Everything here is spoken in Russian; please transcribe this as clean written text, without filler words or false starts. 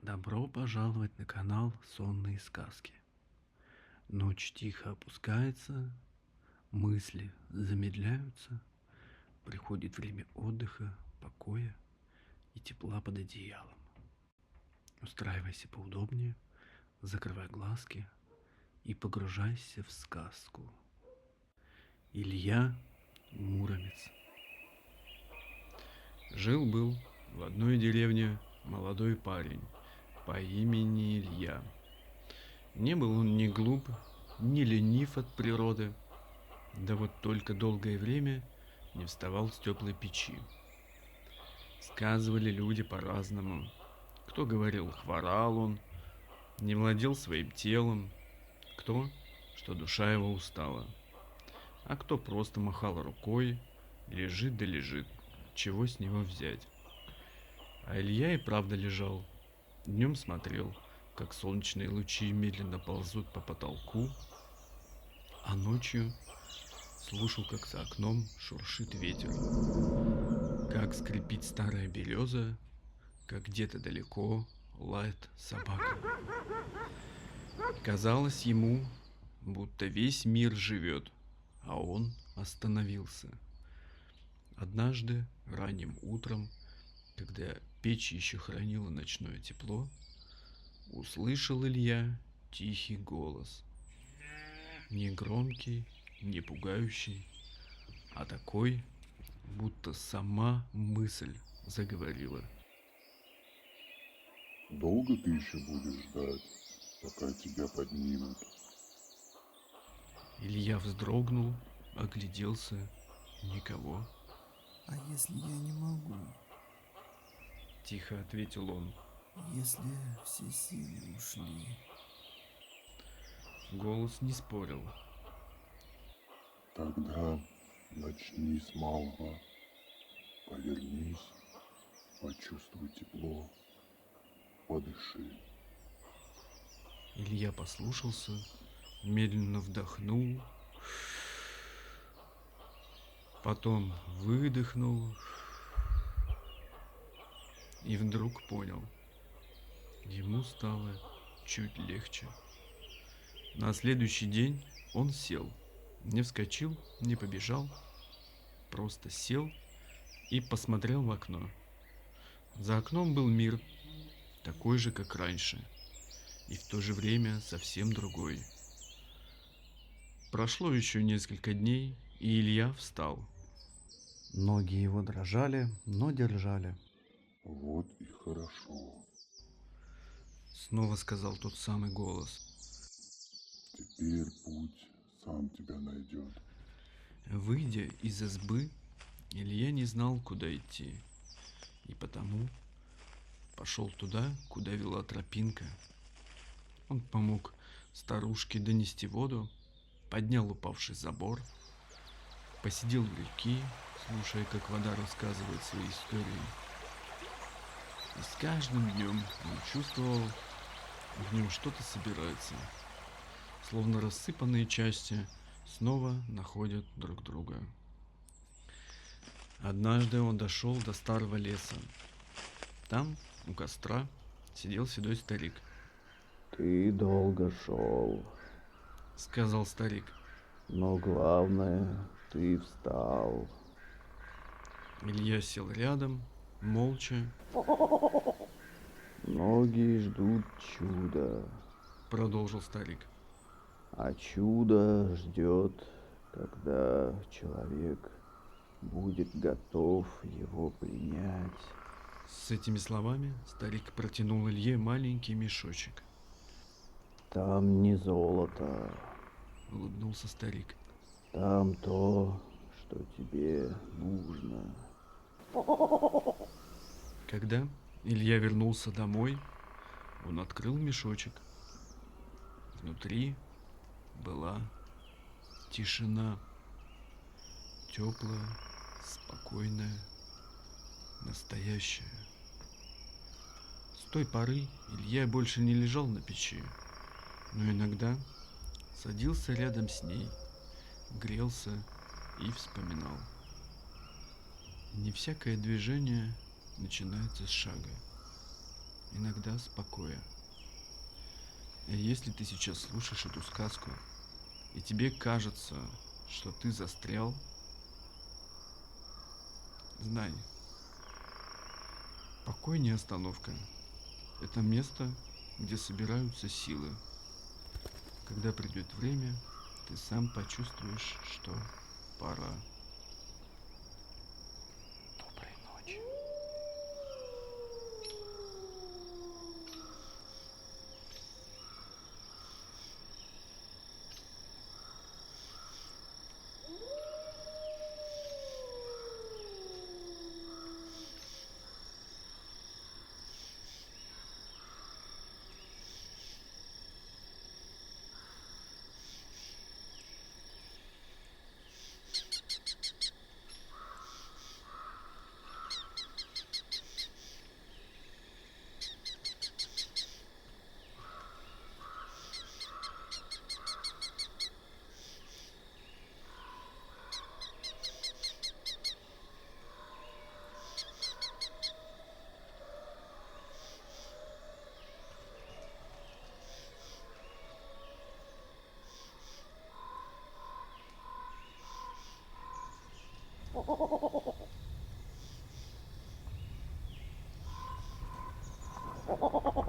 Добро пожаловать на канал Сонные сказки. Ночь тихо опускается, мысли замедляются, приходит время отдыха, покоя и тепла под одеялом. Устраивайся поудобнее, закрывай глазки и погружайся в сказку. Илья Муромец. Жил-был в одной деревне молодой парень по имени Илья. Не был он ни глуп, ни ленив от природы, да вот только долгое время не вставал с теплой печи. Сказывали люди по-разному. Кто говорил, хворал он, не владел своим телом, кто, что душа его устала, а кто просто махал рукой, лежит да лежит, чего с него взять. А Илья и правда лежал, днем смотрел, как солнечные лучи медленно ползут по потолку, а ночью слушал, как за окном шуршит ветер, как скрипит старая береза, как где-то далеко лает собака. Казалось ему, будто весь мир живет, а он остановился. Однажды ранним утром, когда печь еще хранила ночное тепло, услышал Илья тихий голос. Не громкий, не пугающий, а такой, будто сама мысль заговорила. Долго ты еще будешь ждать, пока тебя поднимут? Илья вздрогнул, огляделся, никого. А если я не могу? Тихо ответил он. Если все силы ушли? Голос не спорил. Тогда начни с малого. Повернись, почувствуй тепло, подыши. Илья послушался, медленно вдохнул, потом выдохнул и вдруг понял. Ему стало чуть легче. На следующий день он сел, не вскочил, не побежал, просто сел и посмотрел в окно. За окном был мир, такой же, как раньше, и в то же время совсем другой. Прошло еще несколько дней, и Илья встал. Ноги его дрожали, но держали. Вот и хорошо. Снова сказал тот самый голос. Теперь путь сам тебя найдет. Выйдя из избы, Илья не знал, куда идти, и потому пошел туда, куда вела тропинка. Он помог старушке донести воду, поднял упавший забор, посидел в реки, слушая, как вода рассказывает свои истории. И с каждым днем он чувствовал, в нем что-то собирается, словно рассыпанные части снова находят друг друга. Однажды он дошел до старого леса. Там, у костра, сидел седой старик. Ты долго шел, Сказал старик. но главное, ты встал. Илья сел рядом, молча, Многие ждут чуда, продолжил старик. а чудо ждет, когда человек будет готов его принять. С этими словами старик протянул Илье маленький мешочек. Там не золото, Улыбнулся старик. там то, что тебе нужно. Когда Илья вернулся домой, он открыл мешочек. Внутри была тишина. Теплая, спокойная, настоящая. С той поры Илья больше не лежал на печи, но иногда, Садился рядом с ней, грелся и вспоминал. Не всякое движение начинается с шага, иногда с покоя. И если ты сейчас слушаешь эту сказку, и тебе кажется, что ты застрял, знай, покой не остановка. Это место, где собираются силы. Когда придет время, ты сам почувствуешь, что пора. Доброй ночи. Oh,